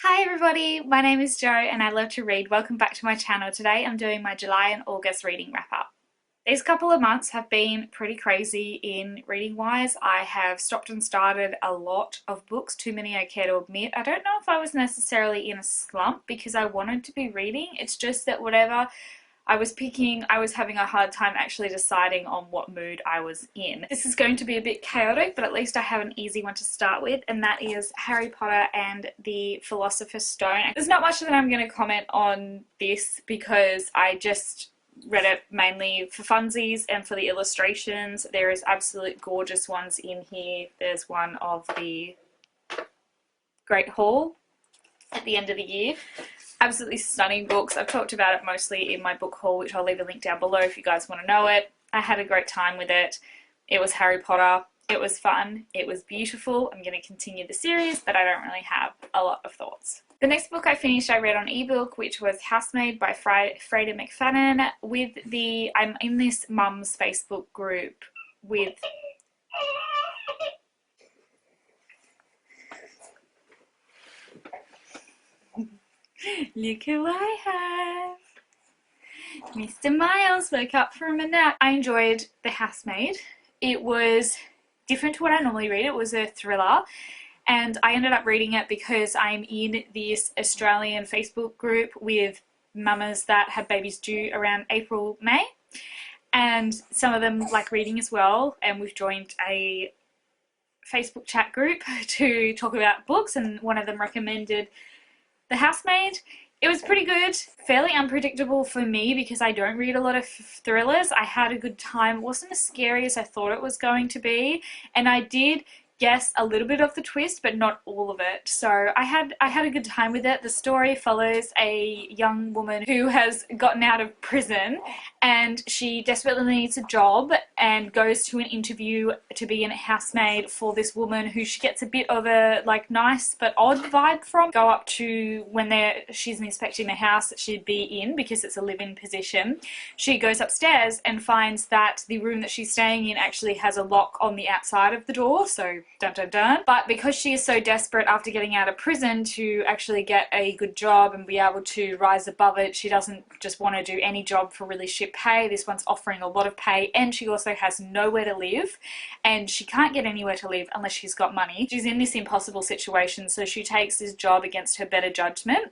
Hi everybody, my name is Jo and I love to read. Welcome back to my channel. Today I'm doing my July and August reading wrap up. These couple of months have been pretty crazy in reading wise. I have stopped and started a lot of books, too many I care to admit. I don't know if I was necessarily in a slump because I wanted to be reading. It's just that whatever I was picking, I was having a hard time actually deciding on what mood I was in. This is going to be a bit chaotic, but at least I have an easy one to start with, and that is Harry Potter and the Philosopher's Stone. There's not much that I'm going to comment on this because I just read it mainly for funsies and for the illustrations. There is absolute gorgeous ones in here. There's one of the Great Hall at the end of the year. Absolutely stunning books. I've talked about it mostly in my book haul, which I'll leave a link down below if you guys want to know it. I had a great time with it. It was Harry Potter. It was fun. It was beautiful. I'm going to continue the series, but I don't really have a lot of thoughts. The next book I finished I read on ebook, which was Housemaid by Freda McFadden. I'm in this mum's Facebook group with look who I have! Mr. Miles woke up from a nap. I enjoyed The Housemaid. It was different to what I normally read. It was a thriller, and I ended up reading it because I'm in this Australian Facebook group with mamas that have babies due around April, May, and some of them like reading as well, and we've joined a Facebook chat group to talk about books, and one of them recommended The Housemaid. It was pretty good, fairly unpredictable for me because I don't read a lot of thrillers. I had a good time. It wasn't as scary as I thought it was going to be, and I did guess a little bit of the twist, but not all of it. So I had a good time with it. The story follows a young woman who has gotten out of prison and she desperately needs a job and goes to an interview to be a housemaid for this woman who she gets a bit of a like nice but odd vibe from. Go up to when she's inspecting the house that she'd be in because it's a live-in position. She goes upstairs and finds that the room that she's staying in actually has a lock on the outside of the door, so dun dun dun. But because she is so desperate after getting out of prison to actually get a good job and be able to rise above it, she doesn't just want to do any job for really shit pay. This one's offering a lot of pay, and she also has nowhere to live, and she can't get anywhere to live unless she's got money. She's in this impossible situation, so she takes this job against her better judgment,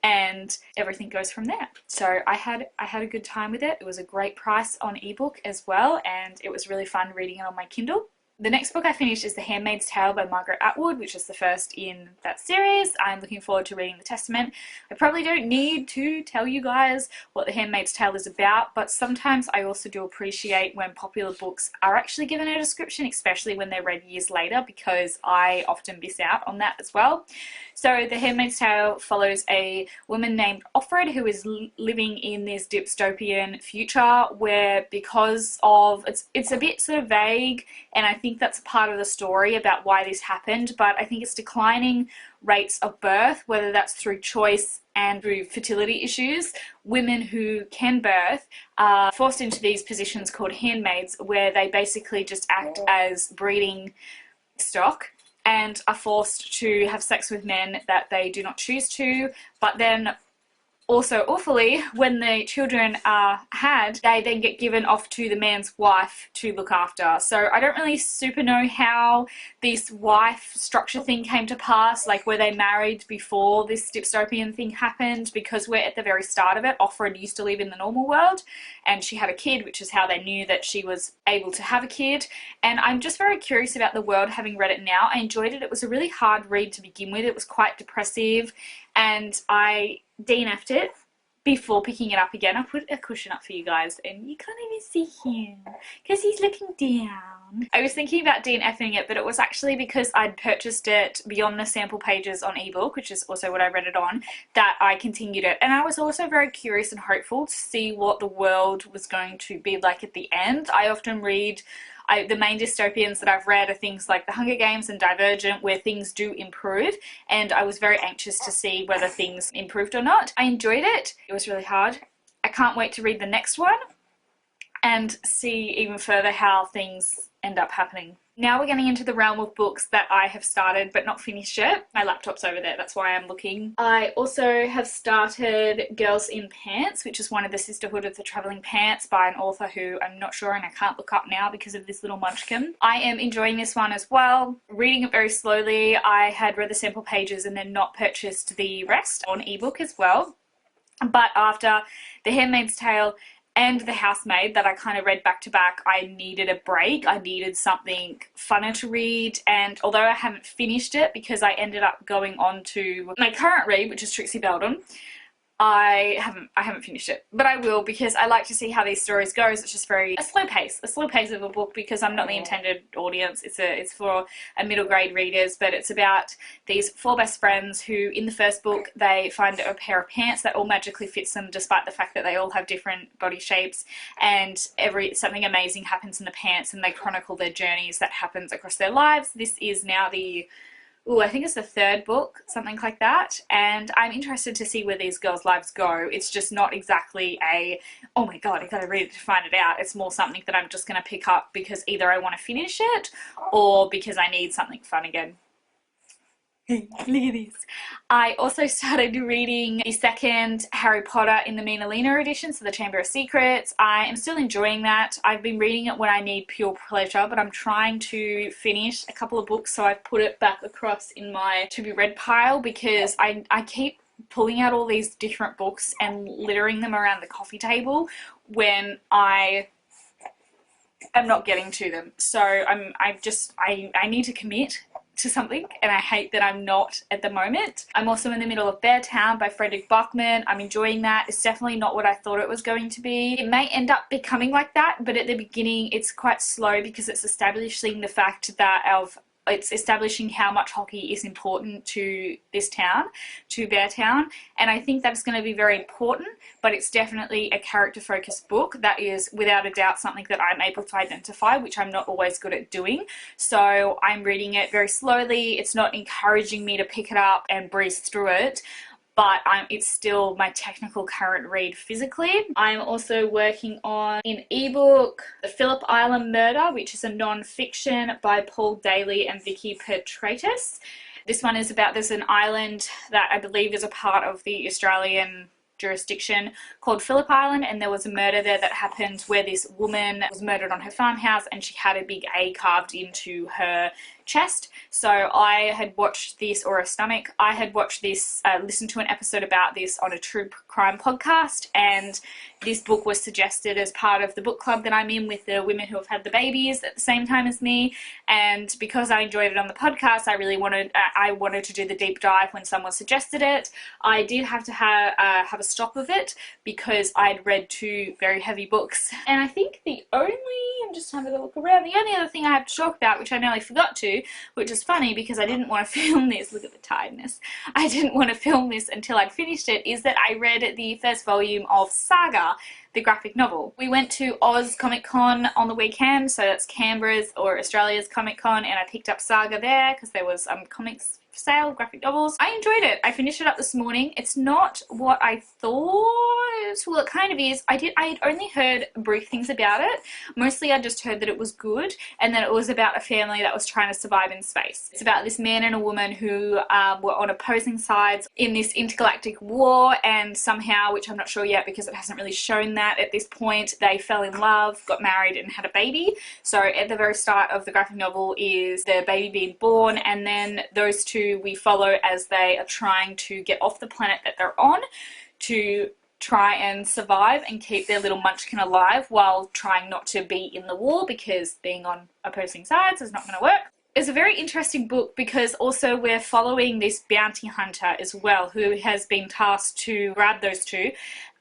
and everything goes from there. So I had a good time with it. It was a great price on ebook as well, and it was really fun reading it on my Kindle. The next book I finished is The Handmaid's Tale by Margaret Atwood, which is the first in that series. I'm looking forward to reading the Testament. I probably don't need to tell you guys what The Handmaid's Tale is about, but sometimes I also do appreciate when popular books are actually given a description, especially when they're read years later, because I often miss out on that as well. So The Handmaid's Tale follows a woman named Offred who is living in this dystopian future where because of, it's a bit sort of vague, and I think that's part of the story about why this happened, but I think it's declining rates of birth, whether that's through choice and through fertility issues. Women who can birth are forced into these positions called handmaids, where they basically just act as breeding stock and are forced to have sex with men that they do not choose to, but then also awfully, when the children are had, they then get given off to the man's wife to look after. So I don't really super know how this wife structure thing came to pass, like were they married before this dystopian thing happened, because we're at the very start of it. Offred used to live in the normal world and she had a kid, which is how they knew that she was able to have a kid. And I'm just very curious about the world having read it now. I enjoyed it. It was a really hard read to begin with. It was quite depressive, and I DNF'd it before picking it up again. I put a cushion up for you guys and you can't even see him because he's looking down. I was thinking about DNFing it, but it was actually because I'd purchased it beyond the sample pages on ebook, which is also what I read it on, that I continued it. And I was also very curious and hopeful to see what the world was going to be like at the end. I often read the main dystopians that I've read are things like The Hunger Games and Divergent, where things do improve, and I was very anxious to see whether things improved or not. I enjoyed it. It was really hard. I can't wait to read the next one and see even further how things end up happening. Now we're getting into the realm of books that I have started but not finished yet. My laptop's over there, that's why I'm looking. I also have started Girls in Pants, which is one of the Sisterhood of the Travelling Pants by an author who I'm not sure and I can't look up now because of this little munchkin. I am enjoying this one as well, reading it very slowly. I had read the sample pages and then not purchased the rest on ebook as well. But after The Handmaid's Tale and The Housemaid that I kind of read back to back, I needed a break. I needed something funner to read, and although I haven't finished it because I ended up going on to my current read, which is Trixie Belden, I haven't finished it, but I will because I like to see how these stories go. It's just a slow pace of a book because I'm not the intended audience. It's for a middle grade readers, but it's about these 4 best friends who in the first book they find a pair of pants that all magically fits them despite the fact that they all have different body shapes, and something amazing happens in the pants and they chronicle their journeys that happens across their lives. This is now I think it's the 3rd book, something like that, and I'm interested to see where these girls' lives go. It's just not exactly oh my god, I gotta read it to find it out. It's more something that I'm just gonna pick up because either I want to finish it or because I need something fun again. Look at this. I also started reading the 2nd Harry Potter in the Mina Lena edition, so the Chamber of Secrets. I am still enjoying that. I've been reading it when I need pure pleasure, but I'm trying to finish a couple of books, so I've put it back across in my to-be-read pile because I keep pulling out all these different books and littering them around the coffee table when I am not getting to them. So I need to commit to something, and I hate that I'm not at the moment. I'm also in the middle of Beartown by Frederick Bachman. I'm enjoying that. It's definitely not what I thought it was going to be. It may end up becoming like that, but at the beginning it's quite slow because it's establishing the fact that it's establishing how much hockey is important to this town, to Beartown, and I think that's going to be very important, but it's definitely a character-focused book that is without a doubt something that I'm able to identify, which I'm not always good at doing. So I'm reading it very slowly. It's not encouraging me to pick it up and breeze through it, but it's still my technical current read physically. I'm also working on an ebook, The Phillip Island Murder, which is a non-fiction by Paul Daly and Vicky Petratus. This one is about, there's an island that I believe is a part of the Australian jurisdiction called Phillip Island, and there was a murder there that happened where this woman was murdered on her farmhouse and she had a big A carved into her chest. So I had watched this, or a stomach, I had watched this, listened to an episode about this on a true crime podcast, and this book was suggested as part of the book club that I'm in with the women who have had the babies at the same time as me, and because I enjoyed it on the podcast, I wanted to do the deep dive when someone suggested it. I did have to have a stop of it because I'd read 2 very heavy books, and I think I'm just having a look around, the only other thing I have to talk about, which I nearly forgot to, which is funny because I didn't want to film this, look at the tiredness, I didn't want to film this until I'd finished it, is that I read the 1st volume of Saga, the graphic novel. We went to Oz Comic Con on the weekend, so that's Canberra's or Australia's Comic Con, and I picked up Saga there because there was comics sale, graphic novels. I enjoyed it. I finished it up this morning. It's not what I thought. Well, it kind of is. I had only heard brief things about it. Mostly I just heard that it was good and that it was about a family that was trying to survive in space. It's about this man and a woman who were on opposing sides in this intergalactic war, and somehow, which I'm not sure yet because it hasn't really shown that at this point, they fell in love, got married and had a baby. So at the very start of the graphic novel is the baby being born, and then those 2 we follow as they are trying to get off the planet that they're on to try and survive and keep their little munchkin alive while trying not to be in the war, because being on opposing sides is not going to work. It's a very interesting book because also we're following this bounty hunter as well, who has been tasked to grab those 2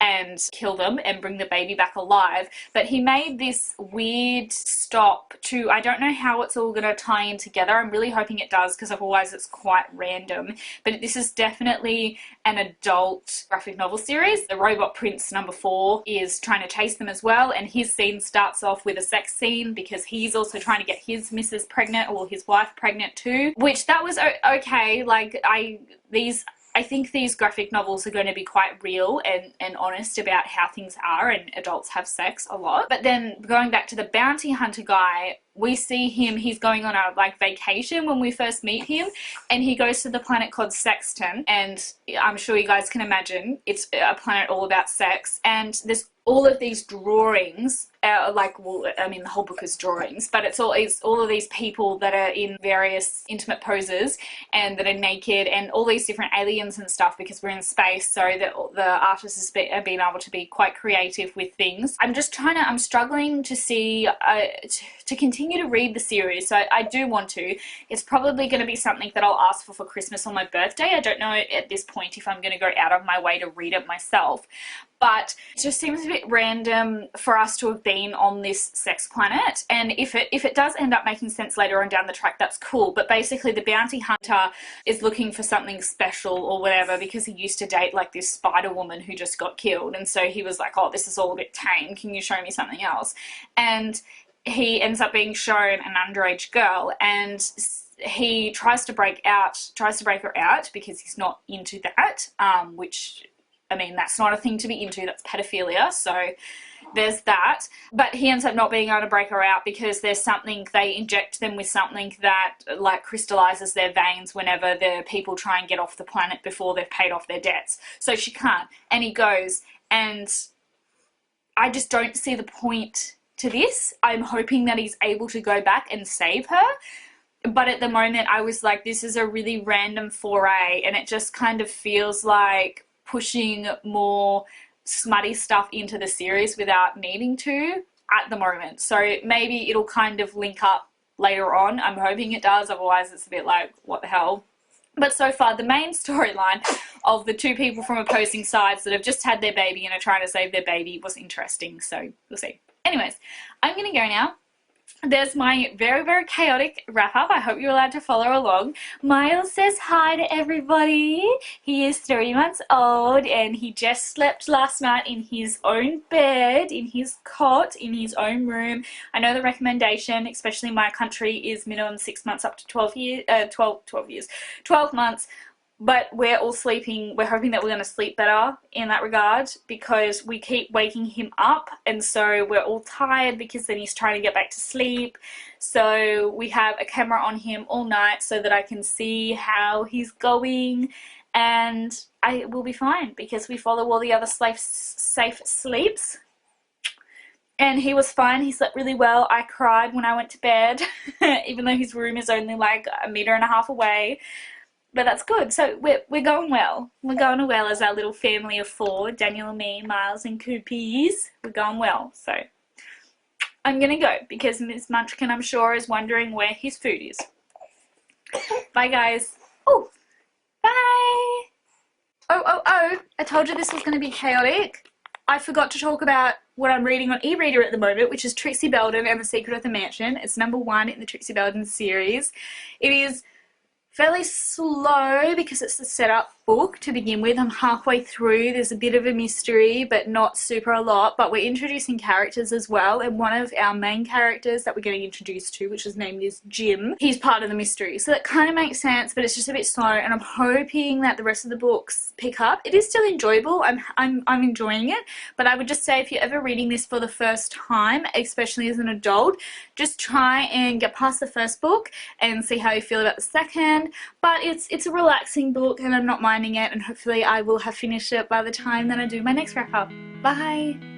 and kill them and bring the baby back alive, but he made this weird stop to, I don't know how it's all going to tie in together. I'm really hoping it does because otherwise it's quite random, but this is definitely an adult graphic novel series. The Robot Prince #4 is trying to chase them as well, and his scene starts off with a sex scene because he's also trying to get his missus pregnant, or his wife pregnant too, which that was okay. Like I think these graphic novels are going to be quite real and honest about how things are, and adults have sex a lot. But then going back to the bounty hunter guy, we see him, he's going on a like vacation when we first meet him, and he goes to the planet called Sexton, and I'm sure you guys can imagine it's a planet all about sex, and there's all of these drawings, like, well, I mean, the whole book is drawings, but it's all of these people that are in various intimate poses and that are naked, and all these different aliens and stuff, because we're in space, so that the artist has been able to be quite creative with things. I'm struggling to see, to continue to read the series, so I do want to. It's probably going to be something that I'll ask for Christmas on my birthday. I don't know at this point if I'm going to go out of my way to read it myself. But it just seems a bit random for us to have been on this sex planet, and if it does end up making sense later on down the track, that's cool. But basically the bounty hunter is looking for something special or whatever, because he used to date like this spider woman who just got killed, and so he was like, oh, this is all a bit tame, can you show me something else? And he ends up being shown an underage girl, and he tries to break her out because he's not into that, which, I mean, that's not a thing to be into, that's pedophilia, so there's that. But he ends up not being able to break her out because there's something, they inject them with something that like crystallizes their veins whenever the people try and get off the planet before they've paid off their debts. So she can't, and he goes, and I just don't see the point to this. I'm hoping that he's able to go back and save her. But at the moment I was like, this is a really random foray, and it just kind of feels like pushing more smutty stuff into the series without needing to at the moment. So maybe it'll kind of link up later on. I'm hoping it does, otherwise it's a bit like, what the hell? But so far, the main storyline of the two people from opposing sides that have just had their baby and are trying to save their baby was interesting, so we'll see. Anyways, I'm gonna go now. There's my very, very chaotic wrap-up. I hope you're allowed to follow along. Miles says hi to everybody. He is 3 months old, and he just slept last night in his own bed, in his cot, in his own room. I know the recommendation, especially in my country, is minimum 6 months up to 12 months. But we're all sleeping, we're hoping that we're going to sleep better in that regard, because we keep waking him up, and so we're all tired because then he's trying to get back to sleep. So we have a camera on him all night so that I can see how he's going, and I will be fine because we follow all the other safe sleeps. And he was fine, he slept really well. I cried when I went to bed, even though his room is only like 1.5 meters away. But that's good. So we're going well. We're going well as our little family of 4. Daniel, me, Miles and Coopies. We're going well. So I'm going to go because Miss Munchkin, I'm sure, is wondering where his food is. Bye, guys. Oh, bye. Oh, I told you this was going to be chaotic. I forgot to talk about what I'm reading on e-reader at the moment, which is Trixie Belden and the Secret of the Mansion. It's #1 in the Trixie Belden series. It is fairly slow because it's the setup book to begin with. I'm halfway through. There's a bit of a mystery, but not super a lot. But we're introducing characters as well, and one of our main characters that we're getting introduced to, which is named is Jim, he's part of the mystery. So that kind of makes sense, but it's just a bit slow, and I'm hoping that the rest of the books pick up. It is still enjoyable. I'm enjoying it, but I would just say if you're ever reading this for the first time, especially as an adult, just try and get past the first book and see how you feel about the second. But it's a relaxing book, and I'm not minding it, and hopefully I will have finished it by the time that I do my next wrap up. Bye!